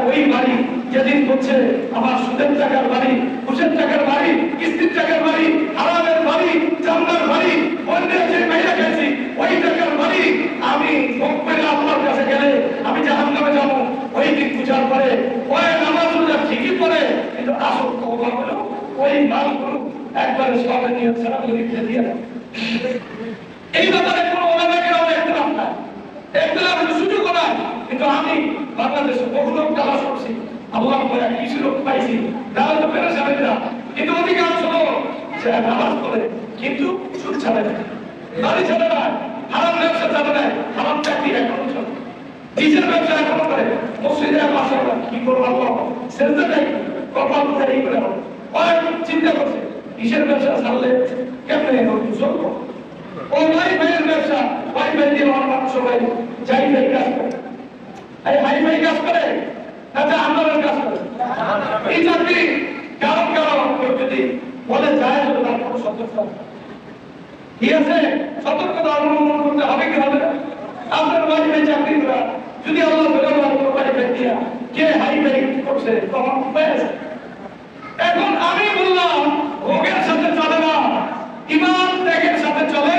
ওই বাড়ি যেদিন হচ্ছে আমার সুদের টাকার বাড়ি, ঘুষের টাকার বাড়ি, কিস্তির টাকার বাড়ি, হারামের বাড়ি, জান্নার বাড়ি, অন্যের যে মেয়েরা গেছি ওই টাকার বাড়ি, আমি ভোগ করে আল্লাহর কাছে গেলে আমি জাহান্নামে যাবো। ওই দিন পূজার পরে ওই নামাজ রোজা ঠিকই পড়ে, কিন্তু আসল তওবা হলো ওই মালগুলো একবারে সওয়াবের নিয়ত ছাড়া গরিবদের দিয়ে দেয়। এই ব্যাপারে কোনো ওলামায়ে কেরাম ইখতিলাফ নাই, ইখতিলাফের সুযোগ নাই, কিন্তু আমি বাংলাদেশে বহু লোক তালাশ করছি, আল্লাহ বলে কিছু লোক পাইছি তারা তো পেরেশানি না, কিন্তু অধিকাংশ লোক সে নামাজ পড়ে কিন্তু সুদ ছাড়ে না, বাড়ি ছাড়ে না, হারাম ব্যবসা ছাড়ে না, হারাম চাকরি এখনো চলে, নিজের ব্যবসা এখনো করে, মসজিদে আসা কি করবো আল্লাহ সেজদা নাই, কপাল করে এই করে চিন্তা করছে কিসের ব্যবসা ছাড়লে কেমনে চলবো। ও ওয়াইফাইয়ের ব্যবসা, ওয়াইফাই দিয়ে আমার সবাই যাই যাই কাজ করে, এই হাইফাই কাজ করে তাতে আন্দোলন কাজ করে, এই চাকরি কারণ কেউ যদি বলে যায় তার কোনো সতর্কতা ঠিক আছে, সতর্কতা অবলম্বন করতে হবে কি হবে। আপনার ওয়াইফাই চাকরি করা যদি আল্লাহ ওয়াইফাই দিয়া কে হাইফাই করছে তখন ব্যাস। এখন আমি বললাম ভোগের সাথে চলে না, ইমান ত্যাগের সাথে চলে,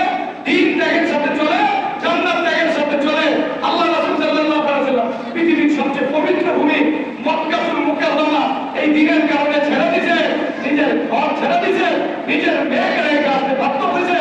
দিন ত্যাগের সাথে চলে, জান্নাত ত্যাগের সাথে চলে। আল্লাহ রাসূল সাল্লাল্লাহু আলাইহি ওয়াসাল্লাম পৃথিবীর সবচেয়ে পবিত্র ভূমি মক্কাতুল মুকাররমা এই দিনের কারণে ছেড়ে দিয়েছে, নিজের ঘর ছেড়ে দিয়েছে, নিজের মেয়েকে রেখে আসতে বাধ্য হয়েছে।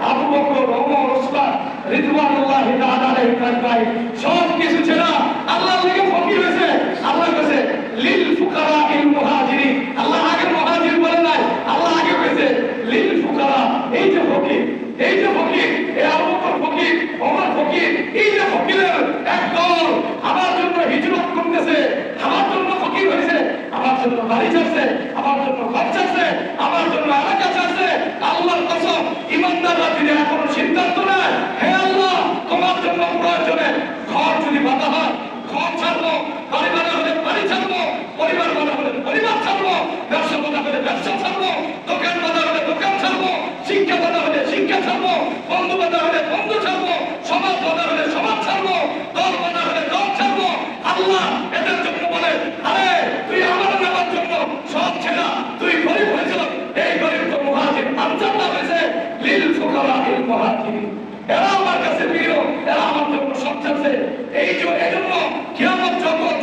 আবু বকর, ওমর, ওসমান রিদওয়ানুল্লাহি তাআলা আলাইহিম সব কিছু ছেড়ে আল্লাহর লেগে ফকির হয়েছে। আল্লাহ কাছে লিল ফুকারাইল মুহাজিরিন, আল্লাহ আগে মুহাজির বলে নাই, আল্লাহ আগে কইছে লিল ফুকারা। এই যে ফকির, এই যে ফকির, এই আবু বকর ফকির, ওমর ফকির, এই যে ফকিরের এক দল আমার জন্য হিজরত করতেছে, আমার জন্য ফকির হয়েছে, আমার জন্য বাড়ি ছাড়ছে, আমার জন্য ঘর ছাড়ছে, আমার জন্য এলাকা ছাড়ছে। আল্লাহর কসম ইমানদাররা যদি এখনো সিদ্ধান্ত নেয়, হে আল্লাহ তোমার জন্য প্রয়োজনে ঘর যদি বাধা হয় ঘর ছাড়বো, বাড়ি বাধা হলে বাড়ি ছাড়বো, পরিবার বাধা হলে পরিবার ছাড়বো, ব্যবসা বাধা হলে ব্যবসা ছাড়বো, দোকান বাধা হলে দোকান ছাড়বো, শিক্ষা বাধা হলে শিক্ষা ছাড়বো, বন্ধু বাধা হলে বন্ধু ছাড়বো, সমাজ বাধা হলে সমাজ ছাড়বো, দল বাধা হলে দল ছাড়বো। আল্লাহ এদের জন্য বলে আরে তুই আমার নেওয়ার জন্য সব ছেড়া, তুই গরিব হয়েছিল, এই গরিব তো মুহাজির আনসার না হয়েছে লিল ফুকারাইল মুহাজিরিন, এরা আমার কাছে প্রিয়, এরা আমার জন্য সব ছাড়ছে। এই জন্য কিয়ামত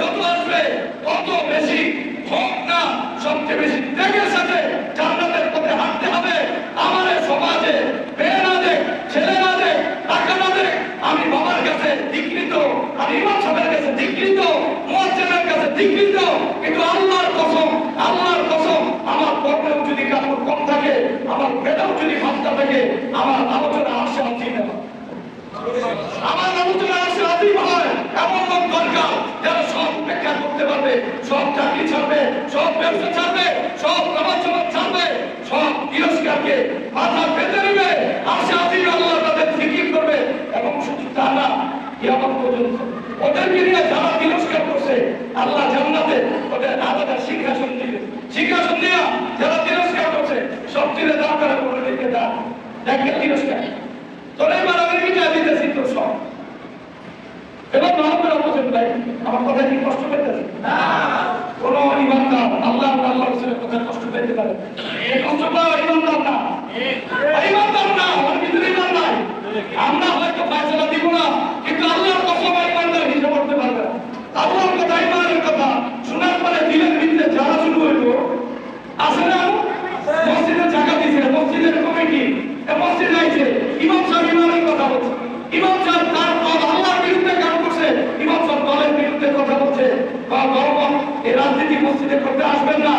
যত আসবে তত বেশি হোক না, সবচেয়ে বেশি ত্যাগের সাথে জান্নাতের পথে হাঁটতে হবে। আমার সমাজে মেয়ে না দেখ, ছেলে না দেখ, টাকা না দেখ, আমি বাবার কাছে ধিকৃত, আমি ইমাম সাহেবের কাছে ধিকৃত, মুয়াজ্জিনের কাছে ধিকৃত, কিন্তু আল্লাহর কসম, আল্লাহর কসম আমার কর্মেও যদি কাপড় কম থাকে, আমার পেটেও যদি ভাতটা থাকে, আমার আলোচনা আসে আসি না, আমার আলোচনা আসে আসি হয় এমন লোক দরকার যারা সব ব্যাখ্যা করতে পারবে, সব চাকরি ছাড়বে, সব ব্যবসা ছাড়বে, সব নামাজ ছাড়বে, সব তিরস্কারকে মাথা পেতে নেবে, আসে আসি আল্লাহ তাদের জিকির করবে। এবং শুধু তা না, কিয়ামত পর্যন্ত ওদেরকে নিয়ে যারা তিরস্কার করছে আল্লাহ জান্নাতে ওদের আলাদা সিংহাসন দিবে, সিংহাসন দিয়া যারা তিরস্কার করছে সব তীরে দাঁড় করা করে দিতে দাঁড় দেখে তিরস্কার তোর এবার আমি মিটাই দিতেছি তোর সব। এবার ভালো করে বলছেন ভাই, আমার কথা কি কষ্ট পেতেছে না? কোন ইমানদার আল্লাহ আল্লাহ রাসূলের কথা কষ্ট পেতে পারে? এই কষ্ট পাওয়া ইমানদার না, ইমানদার না, আমার ভিতরে ইমান নাই। আমরা হয়তো ফয়সালা দিব না, কিন্তু আল্লাহর কসম ইমানদার হিসাব করতে পারবে না। আল্লাহর কথা, ইমানের কথা শোনার পরে দিলের ভিতরে যারা শুরু হইল আসে না, মসজিদে জায়গা দিয়েছে, মসজিদের কমিটি মসজিদ আইছে, ইমাম সাহেব ইমানের কথা বলছে, ইমাম সাহেব তার দল আল্লাহর বিরুদ্ধে কাজ করছে, ইমাম সাহেব দলের বিরুদ্ধে কথা বলছে, বা গরম এই রাজনীতি মসজিদে করতে আসবেন না,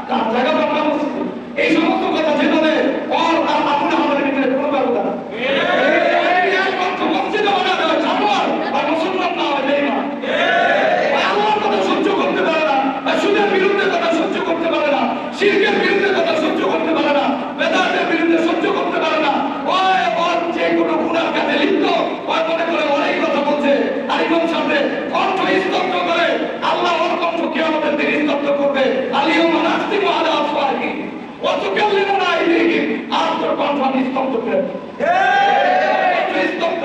তার জায়গা দরকার মসজিদ, এই সমস্ত কথা যে বলে আর আপনি আমাদের ভিতরে কোনো ব্যবস্থা না। মসজিদে বানাতে হয় জানোয়ার আর মুসলমান না হয় বেঈমান, আল্লাহর কথা সহ্য করতে পারে না, সুদের বিরুদ্ধে কথা সহ্য করতে পারে না, শিরকের বিরুদ্ধে কথা সহ্য করতে পারে না, বেদাতের বিরুদ্ধে সহ্য করতে পারে না, ওই ওর যে কোনো গুনার কাজে লিপ্ত, ওই মনে করে অনেক কথা বলছে, আর ইমাম সামনে কণ্ঠ স্তব্ধ করে আল্লাহ ওর কণ্ঠ কিয়ামতের দিন স্তব্ধ করবে। আলিয়াউমা নাখতিমু আলা আফওয়াহিহিম ওয়া তুকাল্লিমুনা আইদিহিম, আর তোর কণ্ঠ আমি স্তব্ধ করে দেব। তুই স্তব্ধ,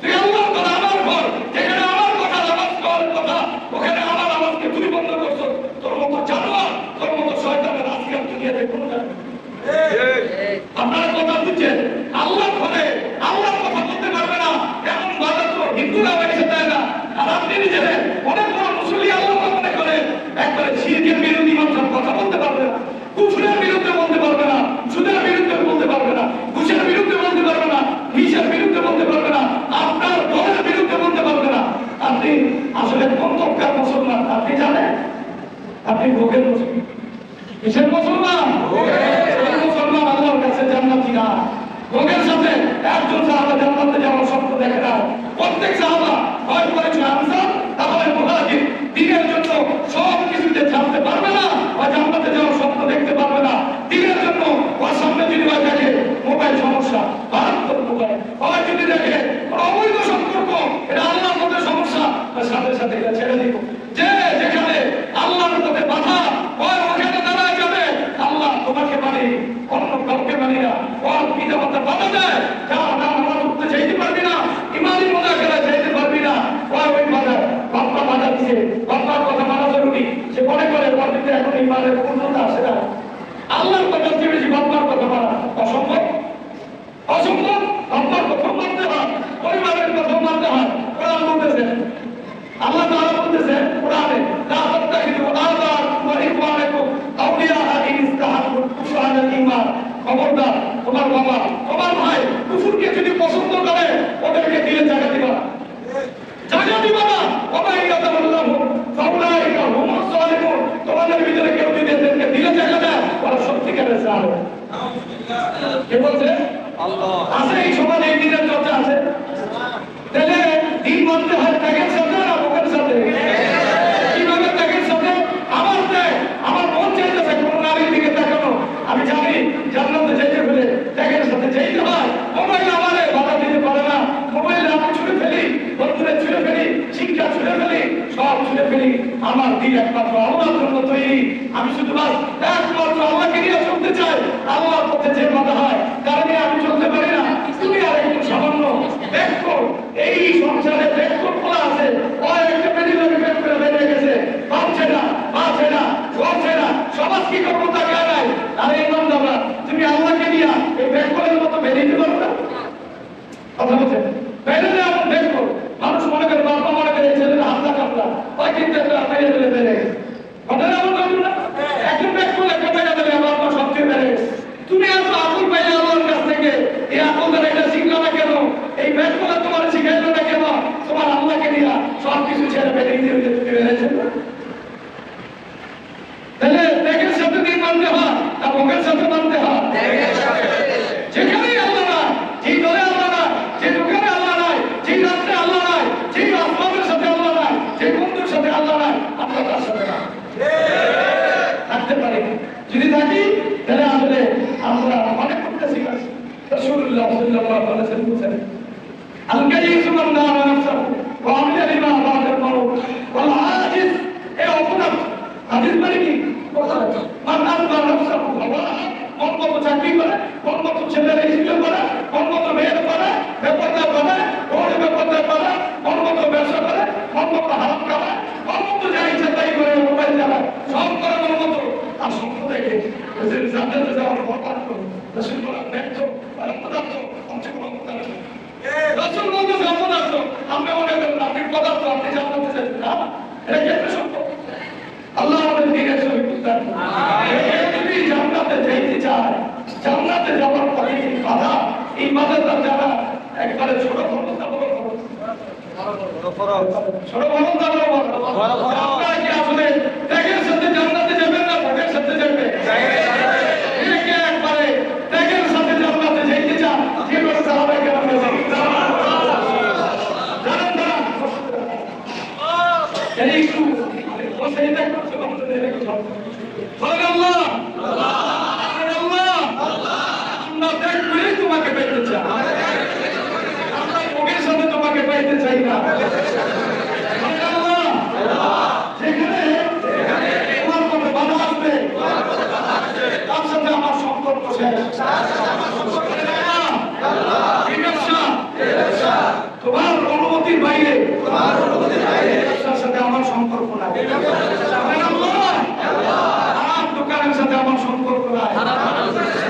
তুই আল্লাহর কথা, আমার ঘর যেখানে আমার কথা, নামাজ পড়ার কথা, ওখানে আমার আওয়াজকে তুই বন্ধ করছো। তোর মতো জানোয়ার, তোর মতো শয়তানের আজকাল দুনিয়াতে কোনো জানে। আপনারা কথা বুঝছেন? আল্লাহর ঘরে আল্লাহর কথা বলতে পারবে না এমন বাধা তো হিন্দুরা হয়েছে, তাই না? আর আপনি নিজেদের অনেক বড় মুসল্লি আল্লাহ মনে করে একবারে শিরকের বিরোধী মানুষের কথা বলতে পারবে না, কুফরের বিরুদ্ধে বলতে পারবে না, সুদের বিরুদ্ধে বলতে পারবে না, ঘুষের বিরুদ্ধে বলতে পারবে না, হিংসার বিরুদ্ধে বলতে পারবে না, আপনার দলের বিরুদ্ধে বলতে পারবে না। আপনি আসলে কোন তবকার মুসলমান আপনি জানেন? আপনি ভোগের মুসলমান। কিসের মুসলমান? এই মুসলমান আল্লাহর কাছে জান্নাতি না। ভোগের সাথে একজন সাহাবা জান্নাতে যাওয়ার স্বপ্ন দেখে না। প্রত্যেক সাহাবা হয় করেছে আনসার, তাহলে মুহাজির। দিনের জন্য সব কিছুতে ছাড়তে পারবে না, বা জান্নাতে যাওয়ার স্বপ্ন দেখতে পারবে না। দিনের জন্য ওর সামনে যদি হয় দেখে মোবাইল সমস্যা, বাহাত্তর মোবাইল, হয় যদি দেখে অবৈধ সম্পর্ক, এটা আল্লাহর মধ্যে সমস্যা, তার সাথে সাথে এটা ছেড়ে দিব। যে যেখানে আল্লাহর মধ্যে বাধা হয় ওখানে দাঁড়ায় যাবে। আল্লাহ তোমাকে মানি, অন্য কাউকে মানি না। ওর পিতা মাতা বাধা দেয়, যা না নামাজ পড়তে চাইতে পারবি না, ইমানি মুজাহিদা চাইতে পারবি না। ওই বাধা, বাপ্পা বাধা দিছে, বাপ্পার কথা মানা জরুরি। সে মনে করে ওর ভিতরে এখন ইমানের পূর্ণতা আসে না। আল্লাহর কথা চেয়ে বেশি বাপ্পার কথা মানা অসম্ভব, অসম্ভব। বাপ্পার কথা মানতে হয়, পরিবারের কথা মানতে হয়। কোরআন বলতেছে, আল্লাহ তাআলা বলতেছে কোরআনে, লা তাত্তাখিযু আবা'আকুম ওয়া ইখওয়ানাকুম আউলিয়া ইন ইসতাহাব্বুল কুফরা আলাল ঈমান। খবরদার, তোমার বাবা, তোমার ভাই কুফরকে যদি পছন্দ করে, ওদেরকে দিলে জায়গা দিবা না, জায়গা দিবা না। ওয়া ইয়াতাওয়াল্লাহু ফাউলাইকা হুমুজ যালিমুন। তোমাদের ভিতরে কেউ যদি এদেরকে দিলে জায়গা দেয়, ওরা সত্যিকারের জালেম। কে বলছে? আল্লাহ। আছে এই সমাজে এই দিনের চর্চা আছে। তাহলে দিন মানতে হয় ত্যাগের সাথে না ভোগের সাথে? কিভাবে ত্যাগের সাথে? আমার মন চাইতেছে কোন নারীর দিকে তাকানো। আমি জানি জান্নাতে যেতে হলে ত্যাগের সাথে যেতে হয়। মোবাইল আমারে বাধা দিতে পারে না। মোবাইল আমি ছুঁড়ে ফেলি, বন্ধুরে ছুঁড়ে ফেলি, শিক্ষা ছুঁড়ে ফেলি, সব ছুঁড়ে ফেলি। আমার দিন একমাত্র আল্লাহর জন্য তৈরি। আমি শুধু একমাত্র আল্লাহকে নিয়ে চলতে চাই। আল্লাহর পথে যে বাধা হয় তার নিয়ে আমি চলতে পারি না। তুমি আর একটু সামান্য দেখো, এই সংসারে দেখো খোলা আছে, ওই একটা মেডিকেল রিপেয়ার করে বেরিয়ে গেছে, পাচ্ছে না, পাচ্ছে না, করছে না, সমাজ কি করবো তা কে নাই। আরে ইমান দাদা, তুমি আল্লাহকে নিয়ে এই ব্যাংকের মতো বেরিয়ে দিতে পারো না? কথা বলছেন বেরিয়ে এমন দেখো, মানুষ মনে করে বাবা মনে করে ছেলেরা হামলা কামলা, ওই কিন্তু একটা মেরে দিলে বেড়ে গেছে। কথা এমন করবো না? একজন ব্যাগ করলে একটা মেরে দিলে আমার আপনার সবচেয়ে বেড়ে গেছে। তুমি এত আকল পাইলে আল্লাহর কাছ থেকে, এই আকল দ্বারা এটা শিখলো না কেন? এই ব্যাগ করলে তোমার শিখাইলো না কেন? তোমার আল্লাহকে নিয়ে সব কিছু ছেড়ে বেরিয়ে দিয়ে তুমি বেড়েছে। তাহলে ত্যাগের সাথে দিন মানতে হয় না ভোগের সাথে মানতে হয়? যেখানেই আল্লাহ নাই, যেই দলে আল্লাহ নাই, যে দোকানে আল্লাহ নাই, যেই রাত্রে আল্লাহ নাই, যেই আসমানের সাথে আল্লাহ নাই, যে বন্ধুর সাথে আল্লাহ নাই, আমরা তার সাথে না থাকতে পারি। যদি থাকি তাহলে আসলে আমরা মনে করতেছি রাসূলুল্লাহ সাল্লাল্লাহু আলাইহি ওয়াসাল্লাম বলেছেন, আল কাইয়িসু মান দারা নাফসাহু ওয়া আমিলা লিমা বা'দাল মাউত ওয়াল আজিজ। এই অপরাধ হাদিস মানে কি? মান আনবা নাফসাহু হাওয়া, কোন মত চাকরি করে, কোন মত ছেলেরা স্কুলে করে, কোন মত মেয়েরা করে, বেপরদা করে, ওর বেপরদা করে, কোন মত ব্যবসা করে, কোন মত হারাম খায়, কোন মত যা ইচ্ছা তাই করে, মোবাইল চালায়, সব করে কোন মত। আর স্বপ্ন দেখে জান্নাতে যাওয়ার বরকত করো। রাসূল বলেন ব্যর্থ আর পদার্থ অংশগ্রহণ করে। রাসূল বলতেছে অপদার্থ, আপনি মনে করেন আপনি পদার্থ, আপনি জান্নাতে যাবেন না, এটা কেমন সম্ভব? আল্লাহ আমাদের দিনের সহিত উদ্ধার করুন। যদি জান্নাতে যেতে চায়, জান্নাতে যাওয়ার পরে এই বাধা, এই বাধাটা যারা একবারে ছোট ক্ষমতা বড় ছোট ক্ষমতা বড় আপনারা কি আসলে ত্যাগের সাথে জান্নাতে যাবেন না ভোগের সাথে যাবেন? একবারে ত্যাগের সাথে জান্নাতে যেতে চান, যে কোনো সাহাবায়ে কেরাম একটু সেইটা করছে আল্লাহ আমরা ত্যাগ করেই তোমাকে পেতে চাই, আমরা ভোগের সাথে তোমাকে পাইতে চাই না। যেখানে তোমার মধ্যে বাধা আসবে তার সাথে আমার সম্পর্ক শেষ। তোমার অনুমতির বাইরে ব্যবসার সাথে আমার সম্পর্ক নাই, আমার দোকানের সাথে আমার সম্পর্ক নাই,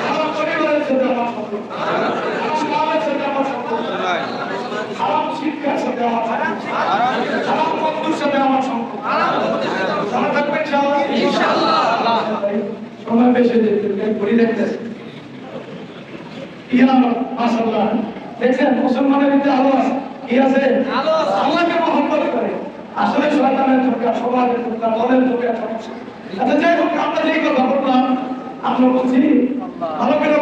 আমার পরিবারের সাথে আমার সম্পর্ক নাই, আমার মায়ের সাথে আমার সম্পর্ক নাই, আমার শিক্ষার সাথে আমার আমার বন্ধুর সাথে আমার সম্পর্ক। আমার থাকবেন ইনশাআল্লাহ। সময় বেশি ঘুরি দেখতেছি ইয়া মাশাআল্লাহ, দেখছেন মুসলমানের ভিতরে আলো আছে, কি আছে? আল্লাহকে মহব্বত করে। আসলে শয়তানের ধোঁকা, সমাজের ধোঁকা, দলের ধোঁকা, সমস্যা আচ্ছা যাই হোক, আমরা যেই কথা বললাম আমরা বলছি ভালো করে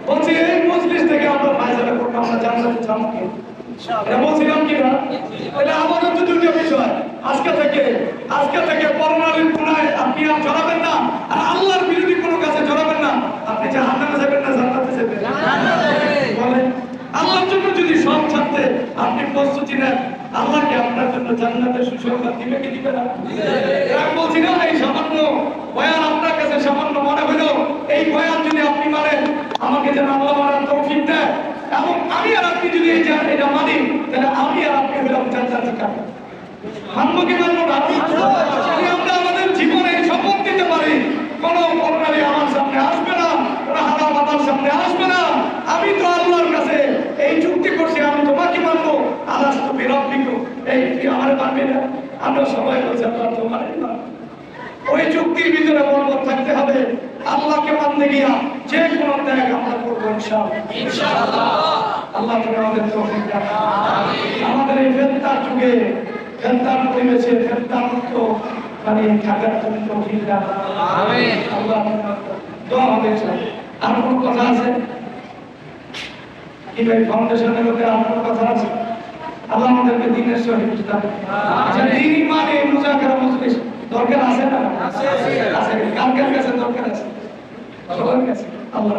বলছি এই মজলিস থেকে আমরা ফায়সালা করবো, আমরা জান্নাতে যাবো কি এটা বলছিলাম কি না? তাহলে আমাদের তো দুটো বিষয়, আজকে থেকে পরনারীর গুনায় আপনি আর জড়াবেন না, আর আল্লাহর বিরোধী কোনো কাছে জড়াবেন না। আপনি জাহান্নামে যাবেন না জান্নাতে যাবেন? বলেন, আল্লাহর জন্য যদি সব ছাড়তে আপনি প্রস্তুতি নেন, আল্লাহ কি আপনার জন্য জান্নাতের সুসংবাদ দিবে কি দিবে না? আমি বলছি না এই সামান্য বয়ান আপনার কাছে সামান্য মনে হলো, এই বয়ান যদি আপনি মানেন, আমাকে যেন আল্লাহ মানার তৌফিক দেয়, এবং আমি আর আপনি যদি এটা মানি, তাহলে আমি আর আপনি হলাম জান্নাতের কাছে। মানবো কি মানবো না? যদি আমরা আমাদের জীবনে শপথ দিতে পারি কোনো পরনারী আমার সামনে আসবে না, কোনো হারাম আমার সামনে আসবে না, আমি তো আল্লাহর কাছে এই চুক্তি করছি, আমি তোমাকে মানবো, আল্লাহ তো বিরব্বিক, এই তুই আমার মানবি না? আমরা সবাই বলছি আল্লাহ তোমারই মানবো। ওই চুক্তির ভিতরে বরকত থাকতে হবে। আল্লাহকে মানতে গিয়া যে কোনো ত্যাগ আমরা করবো ইনশাআল্লাহ। আল্লাহ তুমি আমাদের তৌফিক দান। আমাদের এই ফেতনার যুগে, ফেতনার পরিবেশে ফেতনামুক্ত থাকার জন্য তৌফিক দান। আমিন। আল্লাহ দোয়া হবে। আর কোনো কথা আছে কি ভাই? ফাউন্ডেশনের লোকে আর কোনো কথা আছে? আল্লাহ আমাদেরকে দ্বীনের সহিত বুঝতাম। আচ্ছা, দ্বীনই মানে মুজাকারা মজলিস দরকার আছে না? আছে। কার কার কাছে দরকার আছে? সবার কাছে। আল্লাহ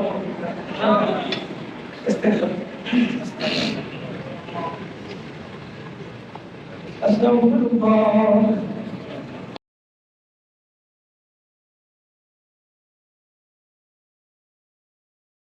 আস্তাগফিরুল্লাহ।